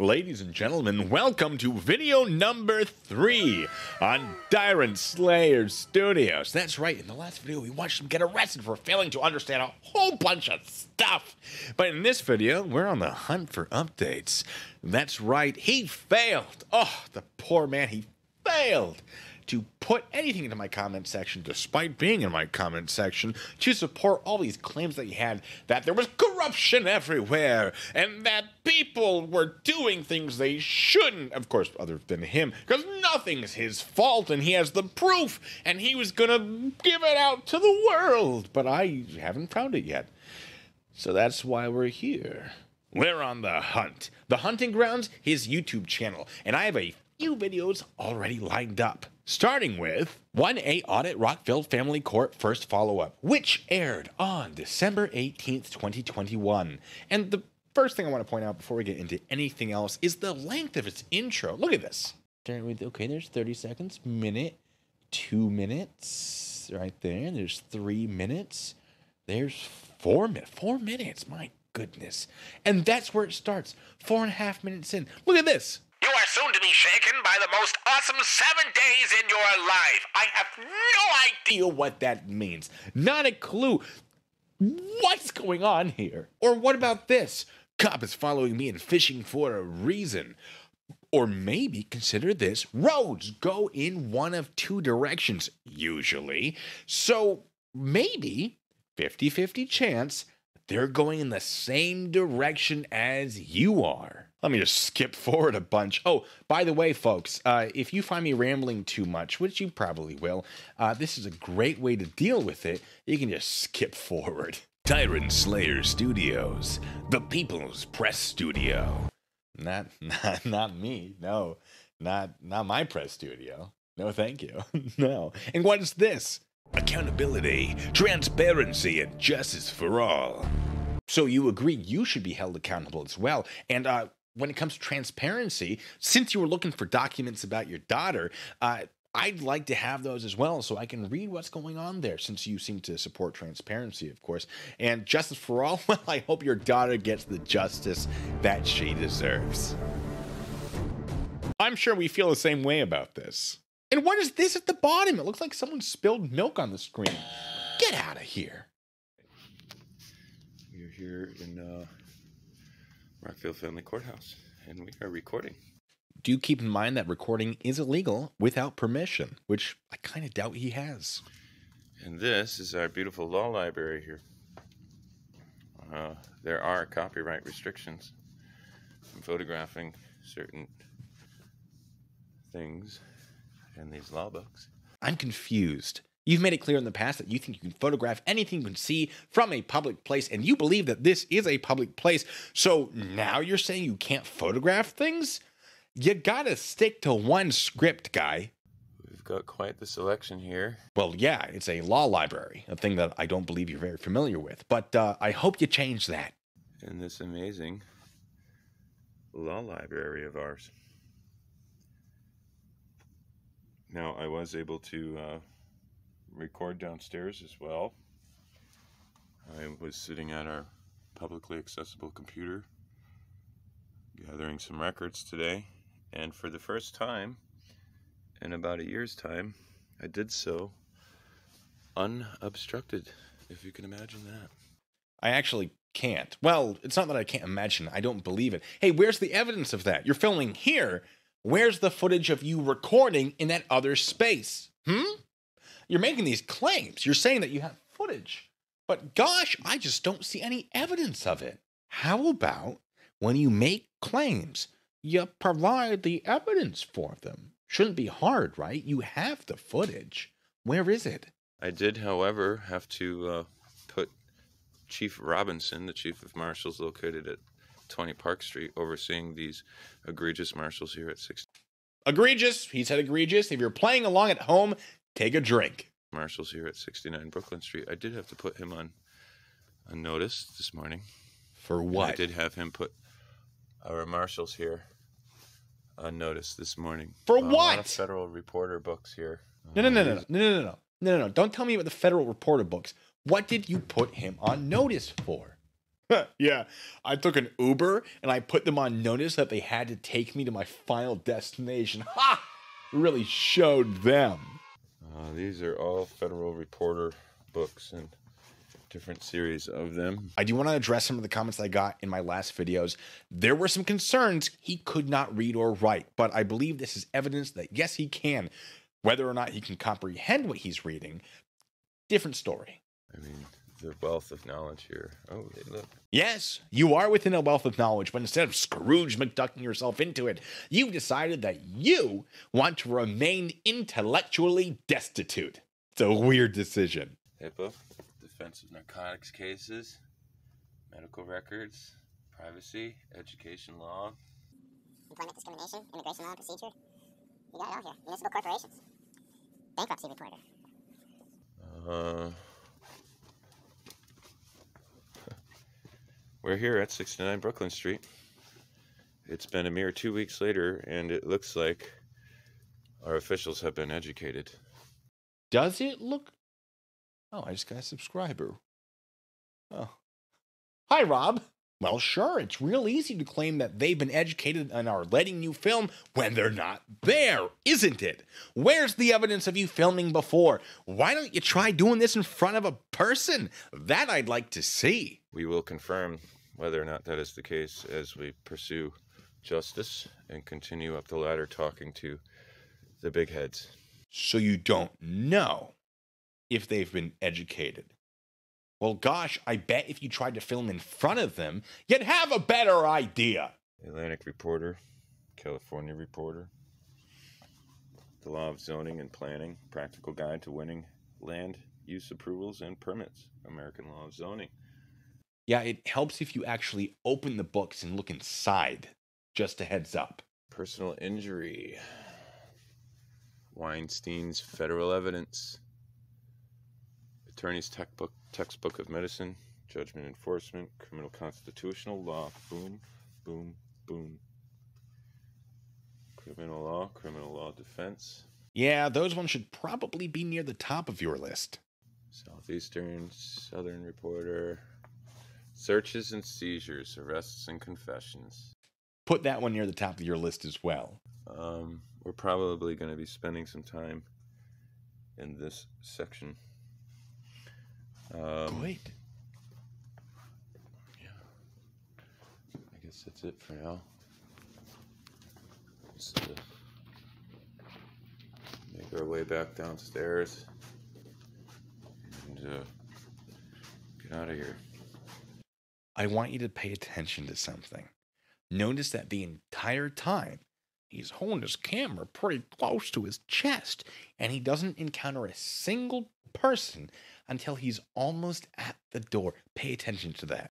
Ladies and gentlemen, welcome to video number 3 on Tyrant Slayer Studios. That's right, in the last video we watched him get arrested for failing to understand a whole bunch of stuff. But in this video, we're on the hunt for updates. That's right, he failed. Oh, the poor man, he failed to put anything into my comment section, despite being in my comment section, to support all these claims that he had that there was corruption everywhere and that people were doing things they shouldn't, of course, other than him, because nothing's his fault and he has the proof and he was gonna give it out to the world, but I haven't found it yet. So that's why we're here. We're on the hunt. The Hunting Grounds, his YouTube channel, and I have a few videos already lined up. Starting with 1A Audit Rockville Family Court First Follow-Up, which aired on December 18th, 2021. And the first thing I want to point out before we get into anything else is the length of its intro. Look at this. Okay, there's 30 seconds, minute, 2 minutes, right there. There's 3 minutes. There's 4 minutes. 4 minutes, my goodness. And that's where it starts, 4.5 minutes in. Look at this. You are soon to be shaken by the most awesome 7 days in your life. I have no idea What that means. Not a clue. What's going on here? Or what about this? Cop is following me and fishing for a reason. Or maybe consider this. Roads go in one of 2 directions, usually. So maybe 50-50 chance they're going in the same direction as you are. Let me just skip forward a bunch. Oh, by the way, folks, if you find me rambling too much, which you probably will, this is a great way to deal with it. You can just skip forward. Tyrant Slayer Studios, the People's Press Studio. Not me. No, not my press studio. No, thank you. No. And what is this? Accountability, transparency, and justice for all. So you agree you should be held accountable as well. And when it comes to transparency, since you were looking for documents about your daughter, I'd like to have those as well so I can read what's going on there, since you seem to support transparency, of course. And justice for all, well, I hope your daughter gets the justice that she deserves. I'm sure we feel the same way about this. And what is this at the bottom? It looks like someone spilled milk on the screen. Get out of here. We're here in Rockville Family Courthouse, and we are recording. Do keep in mind that recording is illegal without permission, which I kind of doubt he has. And this is our beautiful law library here. There are copyright restrictions from photographing certain things in these law books. I'm confused. You've made it clear in the past that you think you can photograph anything you can see from a public place, and you believe that this is a public place. So now you're saying you can't photograph things? You gotta stick to one script, guy. We've got quite the selection here. Well, yeah, it's a law library, a thing that I don't believe you're very familiar with, but I hope you change that. In this amazing law library of ours. Now, I was able to record downstairs as well. I was sitting at our publicly accessible computer, gathering some records today, and for the first time in about a year's time, I did so unobstructed, if you can imagine that. I actually can't. Well, it's not that I can't imagine. I don't believe it. Hey, where's the evidence of that? You're filming here. Where's the footage of you recording in that other space? You're making these claims. You're saying that you have footage. But gosh, I just don't see any evidence of it. How about when you make claims, you provide the evidence for them? Shouldn't be hard, right? You have the footage. Where is it? I did, however, have to put Chief Robinson, the Chief of Marshals located at 20 Park Street, overseeing these egregious marshals here at 60. Egregious. He said egregious. If you're playing along at home, take a drink. Marshals here at 69 Brooklyn Street. I did have to put him on a notice this morning. For what? I did have him put our marshals here on notice this morning. For A what? lot of federal reporter books here. No. Don't tell me about the federal reporter books. What did you put him on notice for? Yeah, I took an Uber and I put them on notice that they had to take me to my final destination. Ha! Really showed them. These are all Federal Reporter books and different series of them. I do want to address some of the comments I got in my last videos. There were some concerns he could not read or write, but I believe this is evidence that yes, he can. Whether or not he can comprehend what he's reading, different story. I mean, the wealth of knowledge here. Oh, hey, look. Yes, you are within a wealth of knowledge, but instead of Scrooge McDucking yourself into it, you've decided that you want to remain intellectually destitute. It's a weird decision. HIPAA, defense of narcotics cases, medical records, privacy, education law. Employment discrimination, immigration law and procedure. You got it all here. Municipal corporations. Bankruptcy reporter. We're here at 69 Brooklyn Street. It's been a mere 2 weeks later, and it looks like our officials have been educated. Does it look... Oh, I just got a subscriber. Oh. Hi, Rob. Well, sure, it's real easy to claim that they've been educated and are letting you film when they're not there, isn't it? Where's the evidence of you filming before? Why don't you try doing this in front of a person? That I'd like to see. We will confirm whether or not that is the case as we pursue justice and continue up the ladder talking to the big heads. So you don't know if they've been educated. Well, gosh, I bet if you tried to film in front of them, you'd have a better idea. Atlantic Reporter, California Reporter, The Law of Zoning and Planning, Practical Guide to Winning Land Use Approvals and Permits, American Law of Zoning. Yeah, it helps if you actually open the books and look inside. Just a heads up. Personal Injury, Weinstein's Federal Evidence, Attorney's Textbook of Medicine, Judgment Enforcement, Criminal Constitutional Law, boom, boom, boom. Criminal Law Defense. Yeah, those ones should probably be near the top of your list. Southern Reporter, Searches and Seizures, Arrests and Confessions. Put that one near the top of your list as well. We're probably going to be spending some time in this section. Good. Yeah. I guess that's it for now. Just make our way back downstairs and get out of here. I want you to pay attention to something. Notice that the entire time, he's holding his camera pretty close to his chest, and he doesn't encounter a single person until he's almost at the door. Pay attention to that.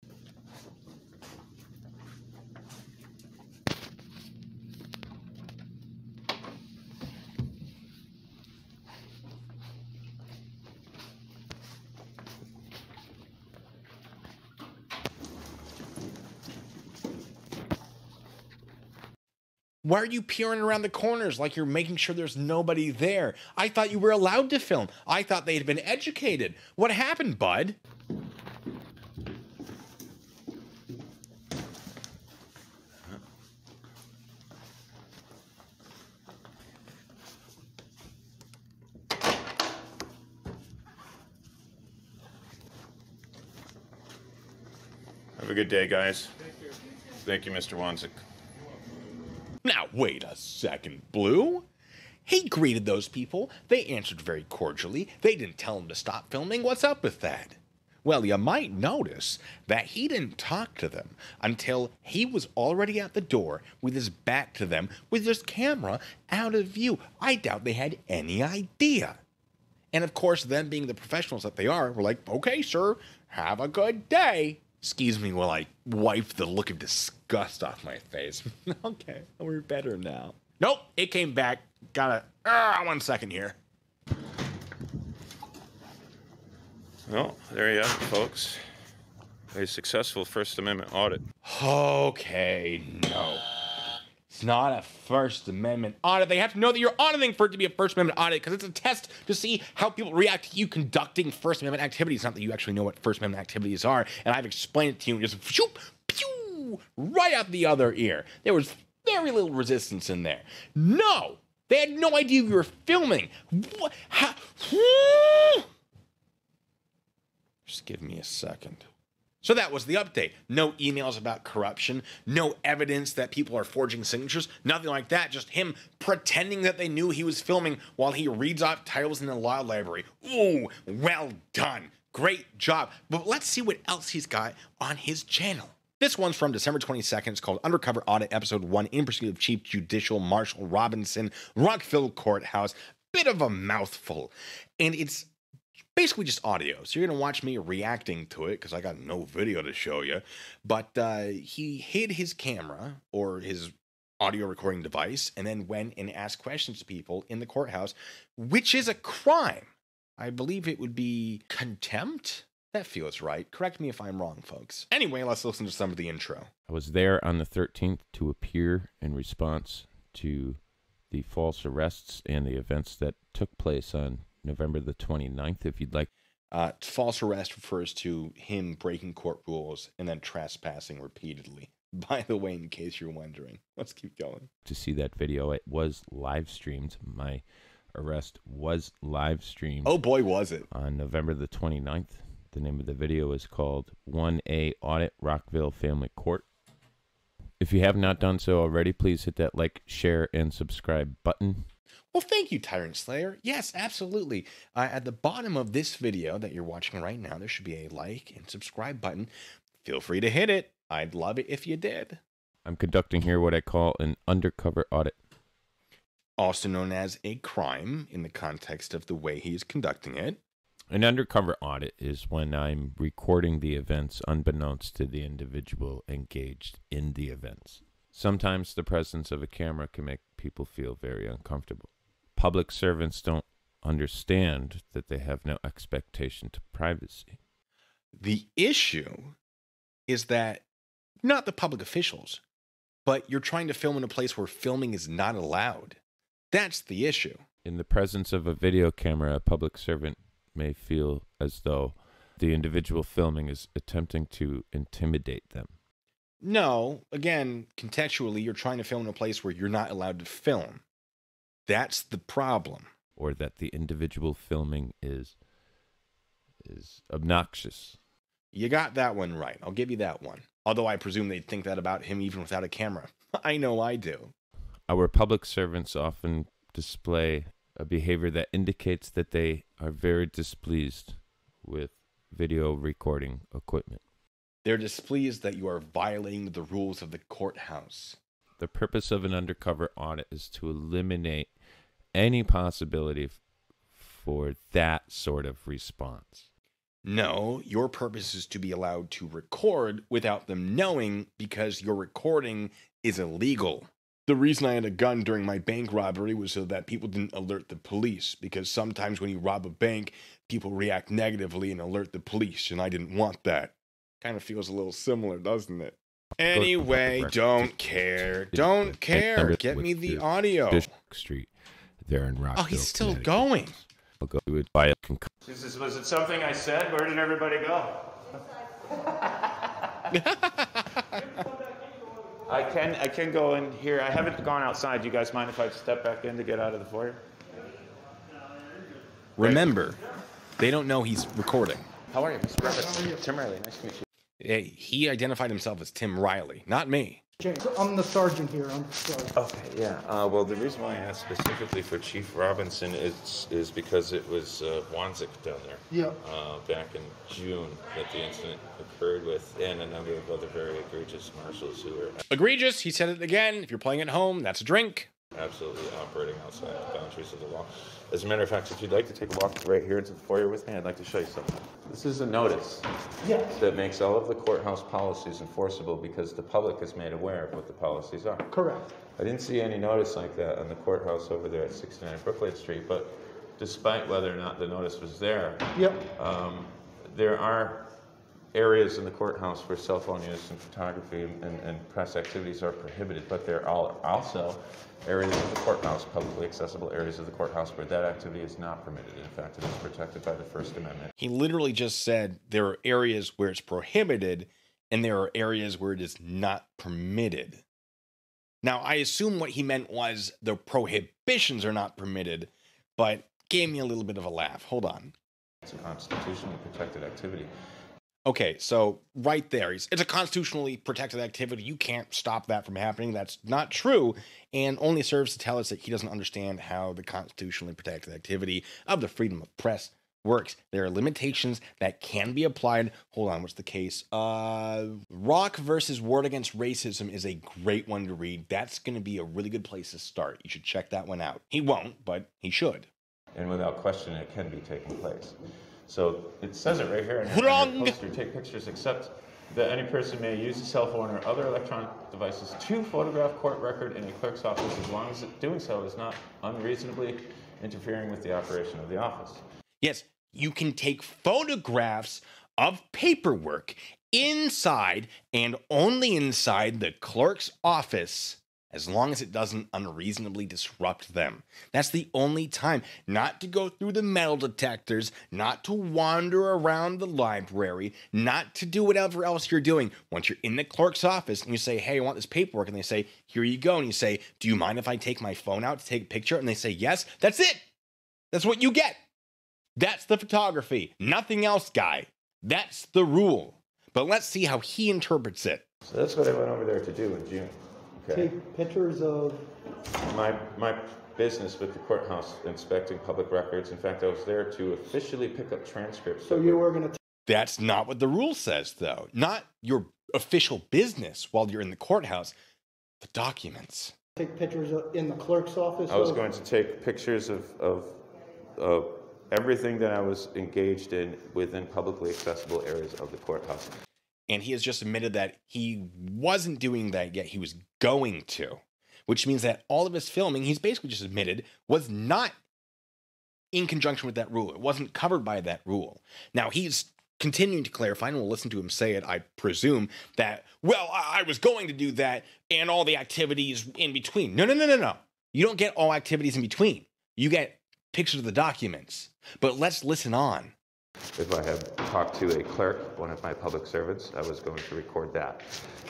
Why are you peering around the corners like you're making sure there's nobody there? I thought you were allowed to film. I thought they had been educated. What happened, bud? Have a good day, guys. Thank you, Mr. Wanzik. Now, wait a second, Blue. He greeted those people. They answered very cordially. They didn't tell him to stop filming. What's up with that? Well, you might notice that he didn't talk to them until he was already at the door with his back to them, with his camera out of view. I doubt they had any idea. And of course, them being the professionals that they are, were like, okay, sir, have a good day. Excuse me while I wipe the look of disgust off my face. Okay, we're better now. Nope, it came back. Gotta, 1 second here. Well, there you have it, folks. A successful First Amendment audit. Okay, no. It's not a First Amendment audit. They have to know that you're auditing for it to be a First Amendment audit because it's a test to see how people react to you conducting First Amendment activities. Not that you actually know what First Amendment activities are, and I've explained it to you and just shoop, pew, right out the other ear. There was very little resistance in there. No, they had no idea you were filming. What? How? Just give me a second. So that was the update. No emails about corruption, no evidence that people are forging signatures, nothing like that. Just him pretending that they knew he was filming while he reads off titles in the law library. Ooh, well done. Great job. But let's see what else he's got on his channel. This one's from December 22nd. It's called Undercover Audit, Episode 1, In Pursuit of Chief Judicial Marshal Robinson, Rockville Courthouse. Bit of a mouthful. And it's basically just audio. So you're going to watch me reacting to it because I got no video to show you. But he hid his camera or his audio recording device and then went and asked questions to people in the courthouse, which is a crime. I believe it would be contempt. That feels right. Correct me if I'm wrong, folks. Anyway, let's listen to some of the intro. I was there on the 13th to appear in response to the false arrests and the events that took place on November the 29th, if you'd like. False arrest refers to him breaking court rules and then trespassing repeatedly. By the way, in case you're wondering, let's keep going. To see that video, it was live streamed. My arrest was live streamed. Oh boy, was it. On November the 29th. The name of the video is called 1A Audit, Rockville Family Court. If you have not done so already, please hit that like, share, and subscribe button. Well, thank you, Tyrant Slayer. Yes, absolutely. At the bottom of this video that you're watching right now, there should be a like and subscribe button. Feel free to hit it. I'd love it if you did. I'm conducting here what I call an undercover audit. Also known as a crime in the context of the way he's conducting it. An undercover audit is when I'm recording the events unbeknownst to the individual engaged in the events. Sometimes the presence of a camera can make people feel very uncomfortable. Public servants don't understand that they have no expectation to privacy. The issue is that not the public officials, but you're trying to film in a place where filming is not allowed. That's the issue. In the presence of a video camera, a public servant may feel as though the individual filming is attempting to intimidate them. No, again, contextually, you're trying to film in a place where you're not allowed to film. That's the problem. Or that the individual filming is obnoxious. You got that one right. I'll give you that one. Although I presume they'd think that about him even without a camera. I know I do. Our public servants often display a behavior that indicates that they are very displeased with video recording equipment. They're displeased that you are violating the rules of the courthouse. The purpose of an undercover audit is to eliminate any possibility for that sort of response. No, your purpose is to be allowed to record without them knowing because your recording is illegal. The reason I had a gun during my bank robbery was so that people didn't alert the police, because sometimes when you rob a bank, people react negatively and alert the police, and I didn't want that. Kind of feels a little similar, doesn't it? Anyway, don't care. Don't care. Get me the audio. Street there in Rockville. Oh, he's still going. I'll go to it by a Was it something I said? Where did everybody go? I can go in here. I haven't gone outside. Do you guys mind if I step back in to get out of the foyer? Remember, they don't know he's recording. How are you, Mr. Griffith? Tim Riley. Nice to meet you. Hey, he identified himself as Tim Riley, not me. James, I'm the sergeant here. I'm sorry. Okay, yeah. Well, the reason why I asked specifically for Chief Robinson is because it was Wanzik down there. Yeah. Back in June that the incident occurred with, and a number of other very egregious marshals who were Egregious, he said it again. If you're playing at home, that's a drink. absolutely operating outside the boundaries of the law. As a matter of fact, if you'd like to take a walk right here into the foyer with me, I'd like to show you something. This is a notice that makes all of the courthouse policies enforceable because the public is made aware of what the policies are. Correct. I didn't see any notice like that on the courthouse over there at 69 Brooklyn Street, but despite whether or not the notice was there, Yep. there are areas in the courthouse where cell phone use and photography and press activities are prohibited, but there are also areas of the courthouse, publicly accessible areas of the courthouse, where that activity is not permitted. In fact, it is protected by the First Amendment. He literally just said there are areas where it's prohibited and there are areas where it is not permitted. Now, I assume what he meant was the prohibitions are not permitted, but gave me a little bit of a laugh. Hold on. It's a constitutionally protected activity. Okay, so right there, it's a constitutionally protected activity. You can't stop that from happening. That's not true, and only serves to tell us that he doesn't understand how the constitutionally protected activity of the freedom of press works. There are limitations that can be applied. Hold on, what's the case? Rock versus Ward Against Racism is a great one to read. That's going to be a really good place to start. You should check that one out. He won't, but he should. And without question, it can be taking place. So it says it right here in Wrong. your poster, take pictures except that any person may use a cell phone or other electronic devices to photograph court record in a clerk's office as long as doing so is not unreasonably interfering with the operation of the office. Yes, you can take photographs of paperwork inside and only inside the clerk's office as long as it doesn't unreasonably disrupt them. That's the only time. Not to go through the metal detectors, not to wander around the library, not to do whatever else you're doing. Once you're in the clerk's office and you say, hey, I want this paperwork, and they say, here you go, and you say, do you mind if I take my phone out to take a picture? And they say, yes, that's it. That's what you get. That's the photography. Nothing else, guy. That's the rule. But let's see how he interprets it. So that's what I went over there to do in June. Okay. Take pictures of... My business with the courthouse inspecting public records. In fact, I was there to officially pick up transcripts. So you were going to... That's not what the rule says, though. Not your official business while you're in the courthouse. The documents. Take pictures in the clerk's office? I was going to take pictures of everything that I was engaged in within publicly accessible areas of the courthouse. And he has just admitted that he wasn't doing that yet. He was going to, which means that all of his filming, he's basically just admitted, was not in conjunction with that rule. It wasn't covered by that rule. Now, he's continuing to clarify, and we'll listen to him say it, I presume, that, well, I was going to do that and all the activities in between. No. You don't get all activities in between. You get pictures of the documents. But let's listen on. If I had talked to a clerk, one of my public servants, I was going to record that.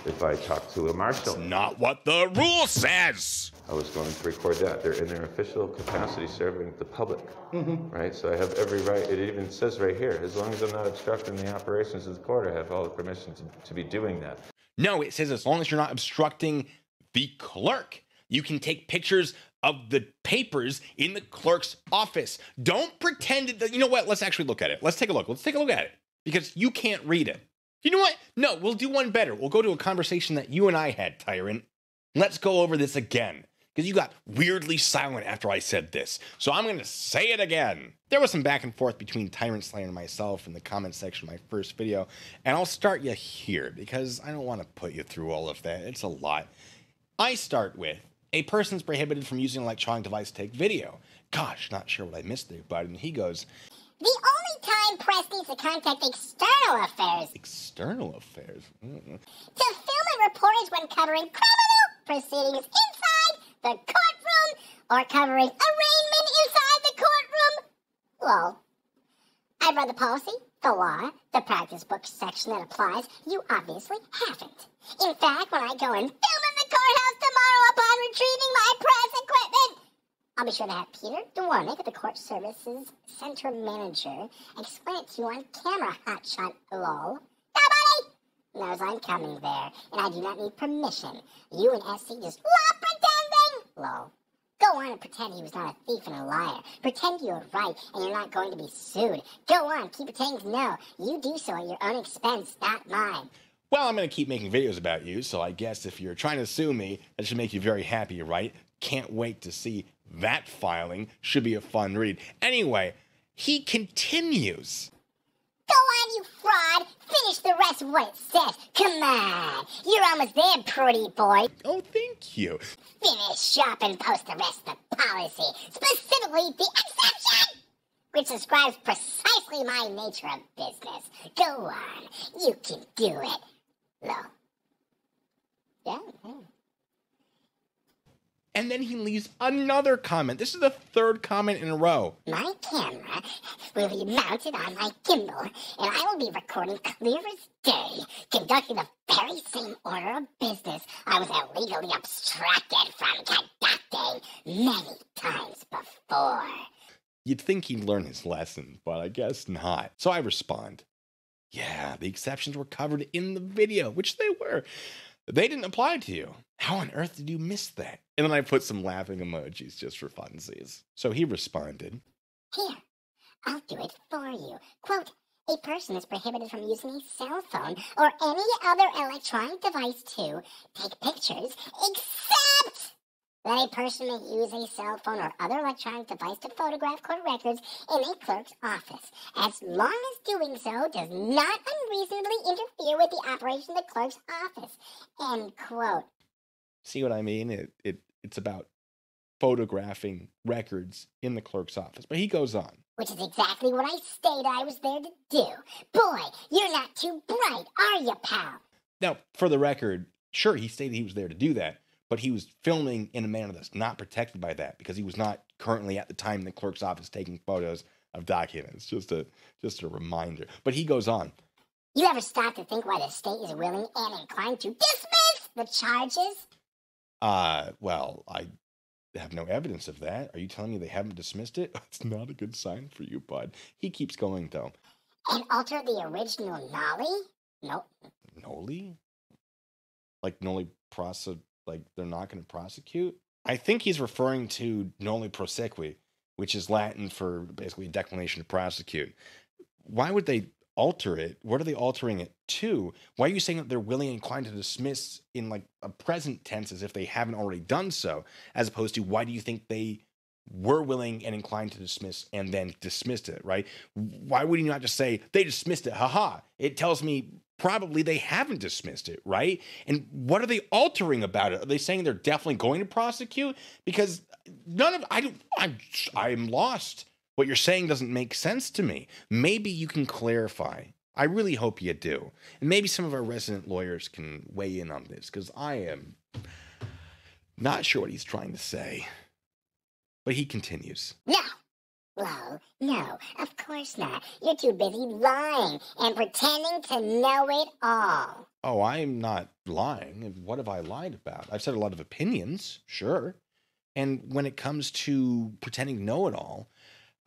If I talked to a marshal... That's not what the rule says! I was going to record that. They're in their official capacity serving the public, right? So I have every right. It even says right here, as long as I'm not obstructing the operations of the court, I have all the permission to be doing that. No, it says as long as you're not obstructing the clerk, you can take pictures of the papers in the clerk's office. Don't pretend that, you know what? Let's actually look at it. Let's take a look. Let's take a look at it because you can't read it. You know what? No, we'll do one better. We'll go to a conversation that you and I had, Tyrant. Let's go over this again because you got weirdly silent after I said this. So I'm going to say it again. There was some back and forth between Tyrant Slayer and myself in the comment section of my first video. And I'll start you here because I don't want to put you through all of that. It's a lot. I start with, a person's prohibited from using an electronic device to take video. Gosh, not sure what I missed there, bud. And he goes, The only time press needs to contact external affairs external affairs? Mm-mm. to film and report is when covering criminal proceedings inside the courtroom or covering arraignment inside the courtroom. Well, I've read the policy, the law, the practice book section that applies. You obviously haven't. In fact, when I go and film in the courthouse tomorrow upon retrieving my press equipment, I'll be sure to have Peter Dwornik, the Court Services Center Manager, explain it to you on camera, hotshot lol. Nobody knows I'm coming there, and I do not need permission. You and SC just love pretending, lol. Go on and pretend he was not a thief and a liar. Pretend you're right and you're not going to be sued. Go on, keep pretending no. You do so at your own expense, not mine. Well, I'm going to keep making videos about you, so I guess if you're trying to sue me, that should make you very happy, right? Can't wait to see that filing. Should be a fun read. Anyway, he continues. Go on, you fraud. Finish the rest of what it says. Come on. You're almost there, pretty boy. Oh, thank you. Finish up and post the rest of the policy. Specifically, the exception. which describes precisely my nature of business. Go on. You can do it. Lo. Yeah. And then he leaves another comment. This is the third comment in a row. My camera will be mounted on my gimbal, and I will be recording clear as day, conducting the very same order of business I was illegally abstracted from conducting many times before. You'd think he'd learn his lesson, but I guess not. So I respond, yeah, the exceptions were covered in the video, which they were. They didn't apply to you. How on earth did you miss that? And then I put some laughing emojis just for funsies. So he responded, Here, I'll do it for you. Quote, a person is prohibited from using a cell phone or any other electronic device to take pictures, except that a person may use a cell phone or other electronic device to photograph court records in a clerk's office, as long as doing so does not unreasonably interfere with the operation of the clerk's office. End quote. see what I mean? It's about photographing records in the clerk's office. But he goes on. Which is exactly what I stated I was there to do. Boy, you're not too bright, are you, pal? Now, for the record, sure, he stated he was there to do that, but he was filming in a manner that's not protected by that because he was not currently at the time in the clerk's office taking photos of documents. Just a reminder. But he goes on. You ever stop to think why the state is willing and inclined to dismiss the charges? Well, I have no evidence of that. Are you telling me they haven't dismissed it? It's not a good sign for you, bud. He keeps going, though. And alter the original Nolly? Nope. Noli? Like noli like they're not going to prosecute? I think he's referring to noli prosequi, which is Latin for basically a declination to prosecute. Why would they alter it? What are they altering it to? Why are you saying that they're willing and inclined to dismiss in like a present tense as if they haven't already done so, as opposed to why do you think they were willing and inclined to dismiss and then dismissed it, right? Why would you not just say they dismissed it? Haha. It tells me probably they haven't dismissed it, right? And what are they altering about it? Are they saying they're definitely going to prosecute? Because I'm lost. What you're saying doesn't make sense to me. Maybe you can clarify. I really hope you do. And maybe some of our resident lawyers can weigh in on this, because I am not sure what he's trying to say. But he continues. No. Well, no, of course not. You're too busy lying and pretending to know it all. Oh, I'm not lying. What have I lied about? I've said a lot of opinions, sure. And when it comes to pretending to know it all,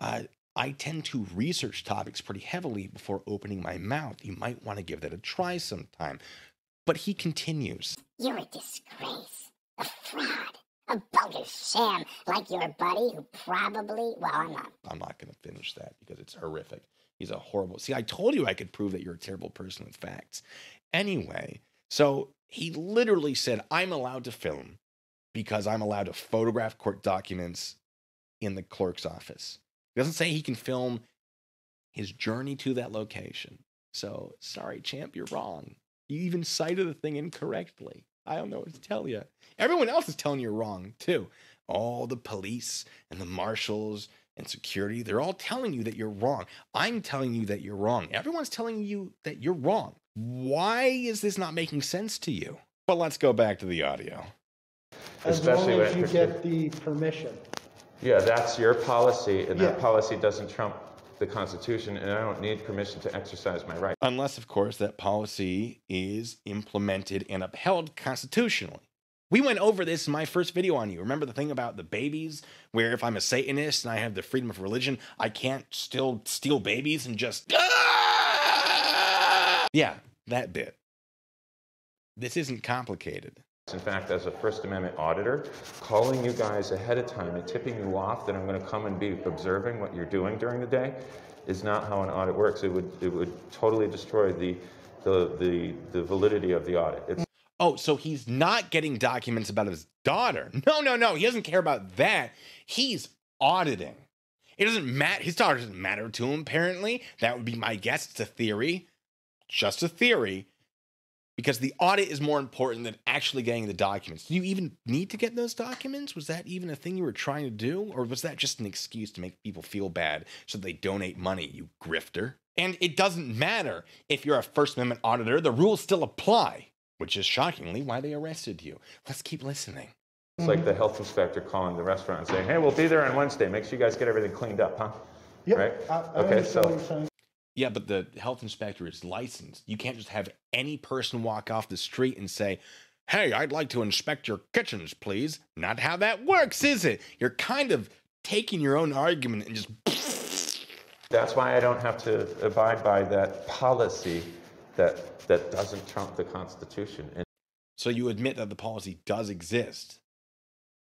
I tend to research topics pretty heavily before opening my mouth. You might want to give that a try sometime. But he continues. You're a disgrace, a fraud, a bogus sham like your buddy who probably, well, I'm not going to finish that because it's horrific. He's a horrible... See, I told you I could prove that you're a terrible person with facts. Anyway, so he literally said, I'm allowed to film because I'm allowed to photograph court documents in the clerk's office. He doesn't say he can film his journey to that location. So, sorry, champ, you're wrong. You even cited the thing incorrectly. I don't know what to tell you. Everyone else is telling you you're wrong, too. All the police and the marshals and security, they're all telling you that you're wrong. I'm telling you that you're wrong. Everyone's telling you that you're wrong. Why is this not making sense to you? But let's go back to the audio. As long as you get the permission. Yeah, that's your policy, and that Yeah. policy doesn't trump the Constitution, and I don't need permission to exercise my right. Unless, of course, that policy is implemented and upheld constitutionally. We went over this in my first video on you. Remember the thing about the babies, where if I'm a Satanist and I have the freedom of religion, I can't still steal babies and just... Yeah, that bit. This isn't complicated. In fact, as a First Amendment auditor, calling you guys ahead of time and tipping you off that I'm going to come and be observing what you're doing during the day is not how an audit works. It would totally destroy the validity of the audit. Oh, so he's not getting documents about his daughter. No. He doesn't care about that. He's auditing. It doesn't matter. His daughter doesn't matter to him, apparently. That would be my guess. It's a theory. Just a theory. Because the audit is more important than actually getting the documents. Do you even need to get those documents? Was that even a thing you were trying to do? Or was that just an excuse to make people feel bad so they donate money, you grifter? And it doesn't matter if you're a First Amendment auditor, the rules still apply, which is shockingly why they arrested you. Let's keep listening. It's like the health inspector calling the restaurant and saying, hey, we'll be there on Wednesday. Make sure you guys get everything cleaned up, huh? Yep. Right? I Okay, understand what you're so saying. Yeah, but the health inspector is licensed. You can't just have any person walk off the street and say, hey, I'd like to inspect your kitchens, please. Not how that works, is it? You're kind of taking your own argument and just... that's why I don't have to abide by that policy that doesn't trump the Constitution. And So you admit that the policy does exist,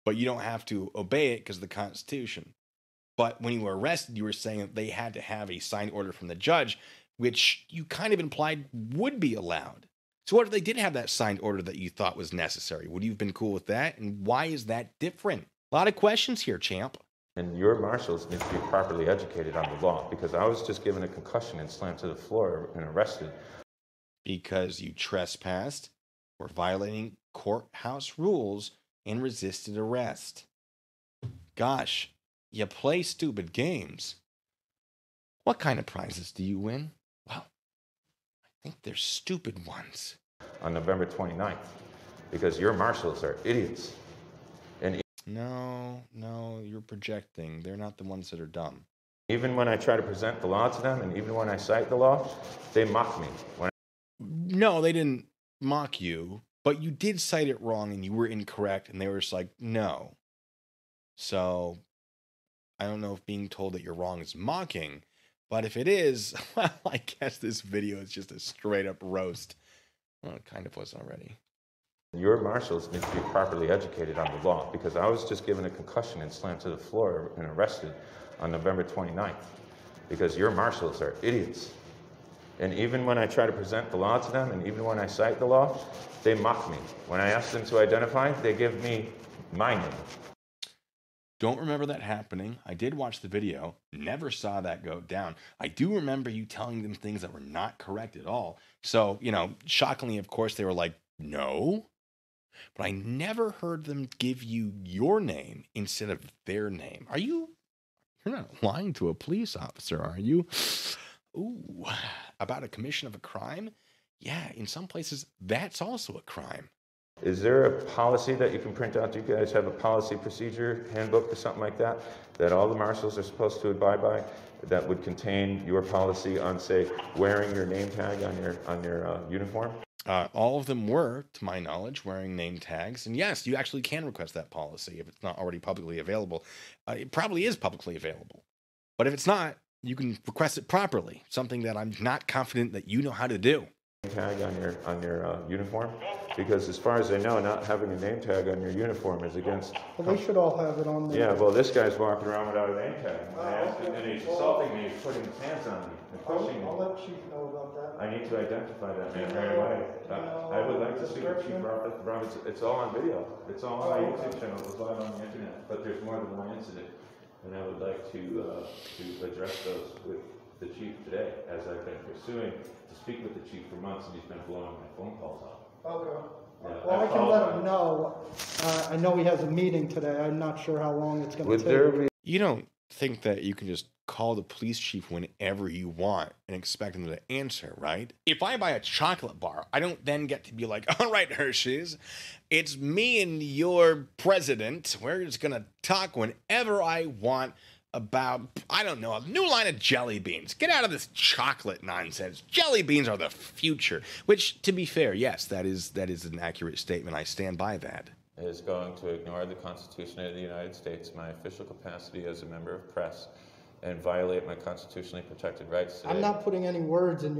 but you don't have to obey it because of the Constitution. But when you were arrested, you were saying that they had to have a signed order from the judge, which you kind of implied would be allowed. So what if they did have that signed order that you thought was necessary? Would you have been cool with that? And why is that different? A lot of questions here, champ. And your marshals need to be properly educated on the law, because I was just given a concussion and slammed to the floor and arrested. Because you trespassed, were violating courthouse rules, and resisted arrest. Gosh, you play stupid games. What kind of prizes do you win? Well, I think they're stupid ones. On November 29th, because your marshals are idiots. And No, you're projecting. They're not the ones that are dumb. even when I try to present the law to them, and even when I cite the law, they mock me. No, they didn't mock you, but you did cite it wrong and you were incorrect, and they were just like, no. So I don't know if being told that you're wrong is mocking, but if it is, well, I guess this video is just a straight up roast. Well, it kind of was already. Your marshals need to be properly educated on the law, because I was just given a concussion and slammed to the floor and arrested on November 29th, because your marshals are idiots. And even when I try to present the law to them, and even when I cite the law, they mock me. When I ask them to identify, they give me my name. Don't remember that happening. I did watch the video, never saw that go down. I do remember you telling them things that were not correct at all. So, shockingly, of course, they were like, no. But I never heard them give you your name instead of their name. You're not lying to a police officer, are you? Ooh, about a commission of a crime? Yeah, in some places, that's also a crime. Is there a policy that you can print out? Do you guys have a policy procedure handbook or something like that, that all the marshals are supposed to abide by, that would contain your policy on, say, wearing your name tag on your uniform? All of them were, to my knowledge, wearing name tags. And yes, you actually can request that policy if it's not already publicly available. It probably is publicly available. But if it's not, you can request it properly, something that I'm not confident that you know how to do. Tag on your uniform, because as far as I know, not having a name tag on your uniform is against. Well, they should all have it on there. Yeah, well, this guy's walking around without a name tag. And he's assaulting me, he's putting his hands on me, and pushing me. I'll let Chief know about that. I need to identify that man right away. I would like to speak to Chief Roberts. It's all on video. It's all on my YouTube channel. It's live on the internet. But there's more than one incident, and I would like to address those with the chief today, as I've been pursuing to speak with the chief for months, and he's been blowing my phone calls off. Okay. Yeah, Well, I can let him know. I know he has a meeting today. I'm not sure how long it's going to take. You don't think that you can just call the police chief whenever you want and expect him to answer, right? If I buy a chocolate bar, I don't then get to be like, all right, Hershey's, it's me and your president. We're just going to talk whenever I want about, I don't know, a new line of jelly beans. Get out of this chocolate nonsense. Jelly beans are the future. Which, to be fair, yes, that is an accurate statement. I stand by that. Is going to ignore the Constitution of the United States, my official capacity as a member of press, and violate my constitutionally protected rights today. I'm not putting any words in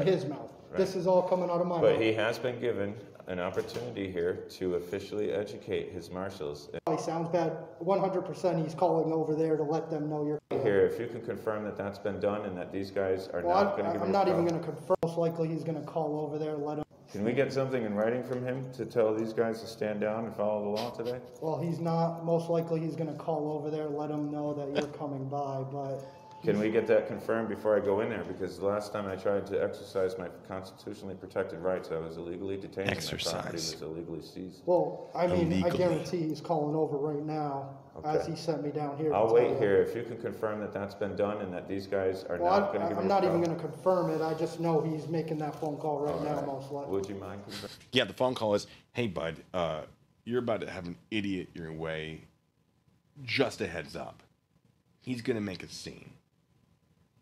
his mouth. Right. This is all coming out of my mouth. But he has been given an opportunity here to officially educate his marshals. He sounds bad. 100% he's calling over there to let them know you're Here, if you can confirm that that's been done and that these guys are not going to give I'm not even going to confirm. Most likely he's going to call over there and let him. Can we get something in writing from him to tell these guys to stand down and follow the law today? Well, he's not. Most likely he's going to call over there and let him know that you're coming by, but Can we get that confirmed before I go in there? Because the last time I tried to exercise my constitutionally protected rights, I was illegally detained and my property was illegally seized. Well, I mean, I Illegally. guarantee he's calling over right now as Okay. he sent me down here. I'll to wait tell you. here. If you can confirm that that's been done and that these guys are Well, not going to give me I'm a not even problem. going to confirm it. I just know he's making that phone call right All now, right. most likely. Would you mind confirming? Yeah, the phone call is, hey, bud, you're about to have an idiot your way. Just a heads up. He's going to make a scene.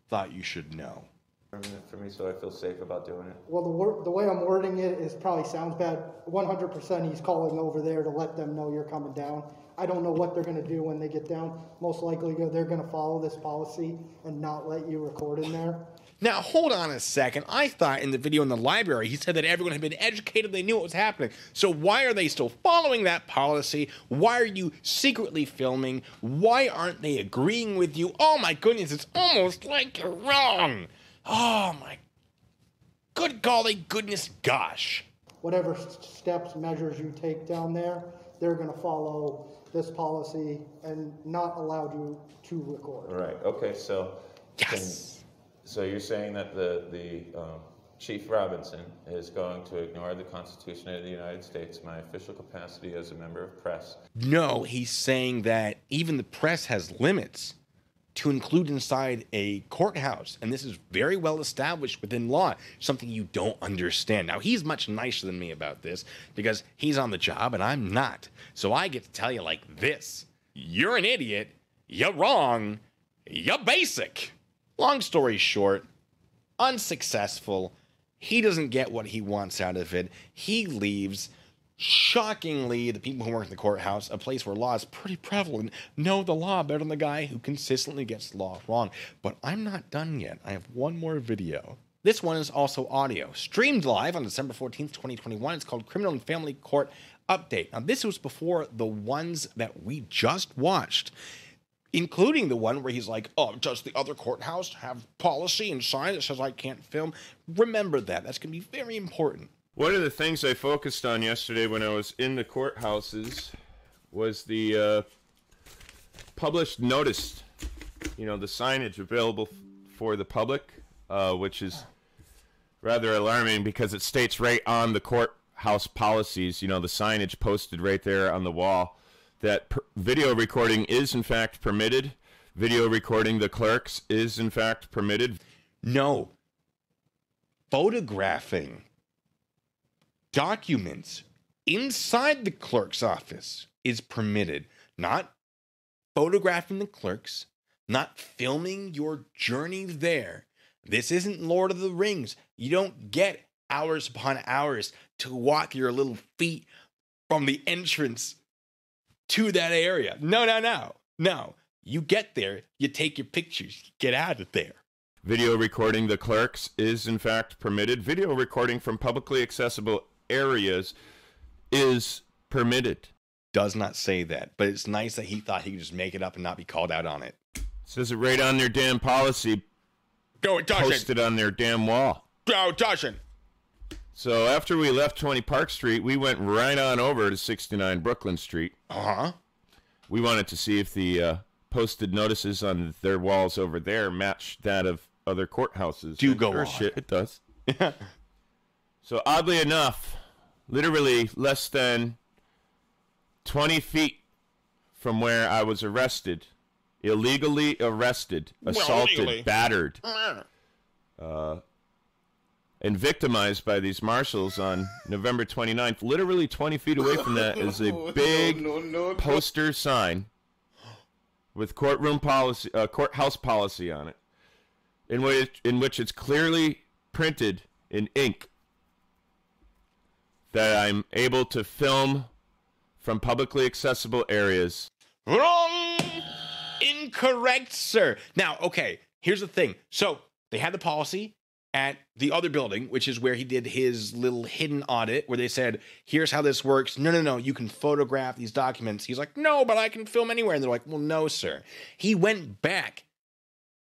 Thought you should know. For me, so I feel safe about doing it. Well, the way I'm wording it is probably sounds bad. 100% he's calling over there to let them know you're coming down. I don't know what they're going to do when they get down. Most likely they're going to follow this policy and not let you record in there. Now, hold on a second. I thought in the video in the library, he said that everyone had been educated, they knew what was happening. So why are they still following that policy? Why are you secretly filming? Why aren't they agreeing with you? Oh my goodness, it's almost like you're wrong. Oh my good golly goodness gosh. Whatever steps, measures you take down there, they're going to follow this policy and not allow you to record. Right. Okay. So. Yes. So you're saying that the Chief Robinson is going to ignore the Constitution of the United States, my official capacity as a member of press. No, he's saying that even the press has limits to include inside a courthouse. And this is very well established within law, something you don't understand. Now, he's much nicer than me about this because he's on the job and I'm not. So I get to tell you like this. You're an idiot. You're wrong. You're basic. Long story short, unsuccessful. He doesn't get what he wants out of it. He leaves. Shockingly, the people who work in the courthouse, a place where law is pretty prevalent, know the law better than the guy who consistently gets the law wrong. But I'm not done yet. I have one more video. This one is also audio. Streamed live on December 14th, 2021. It's called Criminal and Family Court Update. Now, this was before the ones that we just watched, including the one where he's like, oh, does the other courthouse have policy and sign that says I can't film? Remember that. That's going to be very important. One of the things I focused on yesterday when I was in the courthouses was the published notice, the signage available for the public, which is rather alarming because it states right on the courthouse policies, the signage posted right there on the wall, that video recording is in fact permitted. Video recording the clerks is in fact permitted. No. Photographing documents inside the clerk's office is permitted. Not photographing the clerks, not filming your journey there. This isn't Lord of the Rings. You don't get hours upon hours to walk your little feet from the entrance to that area. No. You get there, you take your pictures, you get out of there. Video recording the clerks is in fact permitted. Video recording from publicly accessible areas is permitted. Does not say that, but it's nice that he thought he could just make it up and not be called out on it. Says it right on their damn policy. No, it doesn't. Posted on their damn wall. No, it doesn't. So after we left 20 Park Street, we went right on over to 69 Brooklyn Street. Uh-huh. We wanted to see if the posted notices on their walls over there match that of other courthouses. Do And go sure on. shit, it does. So oddly enough, literally less than 20 feet from where I was arrested, illegally arrested, assaulted, legally. battered, and victimized by these marshals on November 29th. Literally 20 feet away from that is a big poster sign with courthouse policy on it, in which it's clearly printed in ink that I'm able to film from publicly accessible areas. Wrong! Incorrect, sir. Now, okay, here's the thing. So, they had the policy at the other building, which is where he did his little hidden audit, where they said, here's how this works. No, you can photograph these documents. He's like, no, but I can film anywhere. And they're like, well, no, sir. He went back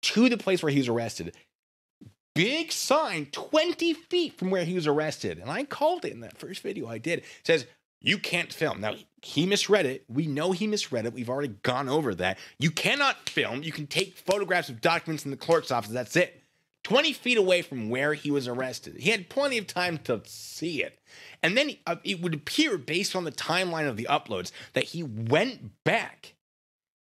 to the place where he was arrested. Big sign, 20 feet from where he was arrested. And I called it in that first video I did. It says, You can't film. Now, he misread it. We know he misread it. We've already gone over that. You cannot film. You can take photographs of documents in the clerk's office. That's it. 20 feet away from where he was arrested. He had plenty of time to see it. And then it would appear, based on the timeline of the uploads, that he went back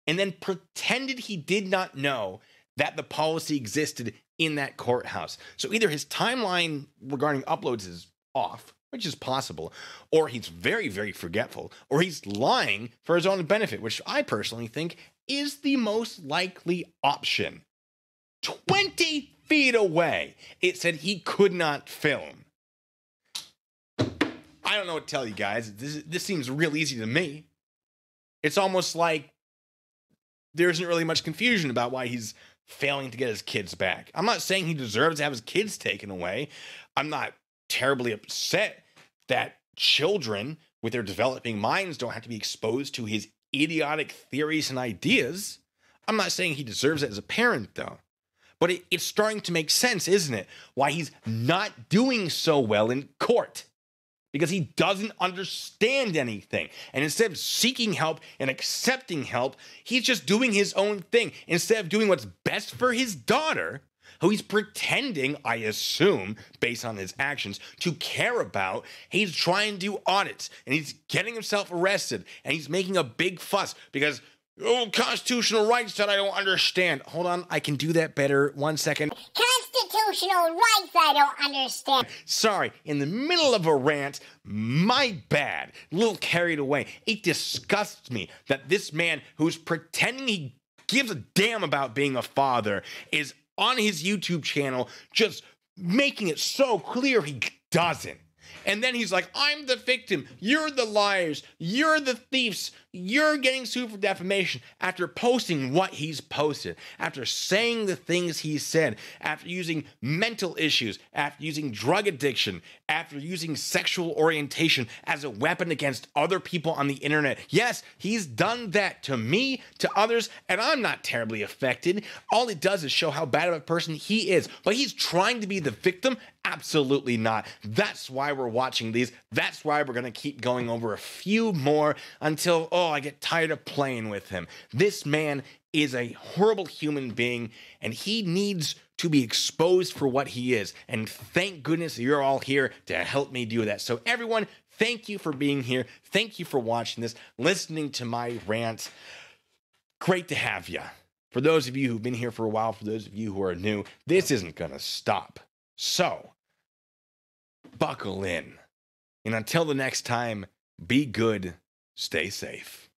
and then pretended he did not know that the policy existed in that courthouse. So either his timeline regarding uploads is off, which is possible, or he's very, very forgetful, or he's lying for his own benefit, which I personally think is the most likely option. 20 feet away, it said he could not film. I don't know what to tell you guys. This seems real easy to me. It's almost like there isn't really much confusion about why he's failing to get his kids back. I'm not saying he deserves to have his kids taken away. I'm not terribly upset that children with their developing minds don't have to be exposed to his idiotic theories and ideas. I'm not saying he deserves it as a parent, though. But it's starting to make sense, isn't it? Why he's not doing so well in court. Because he doesn't understand anything. And instead of seeking help and accepting help, he's just doing his own thing. Instead of doing what's best for his daughter, who he's pretending, I assume, based on his actions, to care about, he's trying to do audits. And he's getting himself arrested. And he's making a big fuss because, oh, constitutional rights that I don't understand. Hold on, I can do that better. 1 second. Constitutional rights I don't understand. Sorry, in the middle of a rant, my bad. A little carried away. It disgusts me that this man who's pretending he gives a damn about being a father is on his YouTube channel just making it so clear he doesn't. And then he's like, I'm the victim. You're the liars. You're the thieves. You're getting sued for defamation after posting what he's posted, after saying the things he said, after using mental issues, after using drug addiction, after using sexual orientation as a weapon against other people on the internet. Yes, he's done that to me, to others, and I'm not terribly affected. All it does is show how bad of a person he is. But he's trying to be the victim? Absolutely not. That's why we're watching these. That's why we're going to keep going over a few more until, I get tired of playing with him. This man is a horrible human being, and he needs to be exposed for what he is. And thank goodness you're all here to help me do that. So everyone, thank you for being here. Thank you for watching this, listening to my rant. Great to have you. For those of you who've been here for a while, for those of you who are new, this isn't going to stop. So, buckle in. And until the next time, be good, stay safe.